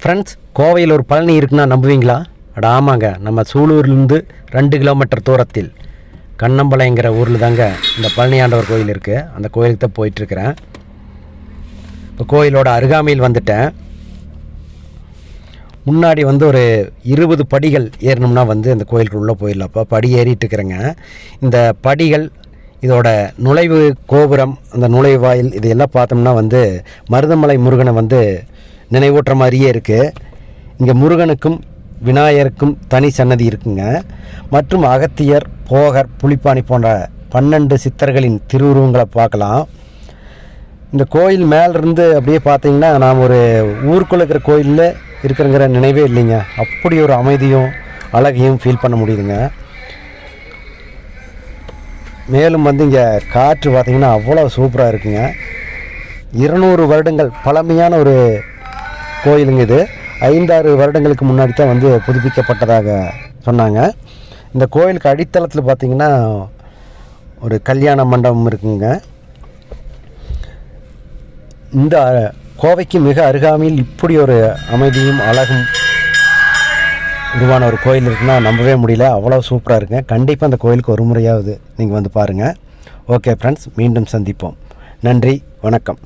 Friends, கோவையில் ஒரு பழனி இருக்குன்னா நம்புவீங்களா? அட ஆமாங்க, நம்ம சூலூர்லேருந்து 2 கிலோமீட்டர் தூரத்தில் கண்ணம்பாளையங்கிற ஊரில் தாங்க இந்த பழனி ஆண்டவர் கோயில் இருக்குது. அந்த கோயிலுக்கு தான் போயிட்டுருக்கிறேன். இப்போ கோயிலோட அருகாமையில் வந்துட்டேன். முன்னாடி ஒரு 20 படிகள் ஏறணும்னா அந்த கோயிலுக்கு உள்ளே போயிடலாம். அப்போ படி ஏறிட்டு இருக்கிறேங்க. இந்த படிகள், இதோட நுழைவு கோபுரம், அந்த நுழைவாயில், இதையெல்லாம் பார்த்தோம்னா மருதமலை முருகனை நினைவூட்டுற மாதிரியே இருக்குது. இங்கே முருகனுக்கும் விநாயகருக்கும் தனி சன்னதி இருக்குங்க. மற்றும் அகத்தியர், போகர், புலிப்பாணி போன்ற 12 சித்தர்களின் திருவுருவங்களை பார்க்கலாம். இந்த கோயில் மேலிருந்து அப்படியே பார்த்தீங்கன்னா நாம் ஒரு ஊருக்குள்ளே இருக்கிற கோயிலில் இருக்கிறங்கிற நினைவே இல்லைங்க. அப்படி ஒரு அமைதியும் அழகையும் ஃபீல் பண்ண முடியுதுங்க. மேலும் இங்கே காற்று பார்த்திங்கன்னா அவ்வளோ சூப்பராக இருக்குங்க. 200 வருடங்கள் பழமையான ஒரு கோயிலுங்க இது. 5-6 வருடங்களுக்கு முன்னாடி தான் புதுப்பிக்கப்பட்டதாக சொன்னாங்க. இந்த கோயிலுக்கு அடித்தளத்தில் பார்த்திங்கன்னா ஒரு கல்யாண மண்டபம் இருக்குங்க. இந்த கோவைக்கு மிக அருகாமையில் இப்படி ஒரு அமைதியும் அழகும் உருவான ஒரு கோயில் இருக்குன்னா நம்பவே முடியல. அவ்வளோ சூப்பராக இருக்குங்க. கண்டிப்பாக அந்த கோயிலுக்கு ஒரு முறையாவது நீங்கள் பாருங்கள். ஓகே ஃப்ரெண்ட்ஸ், மீண்டும் சந்திப்போம். நன்றி, வணக்கம்.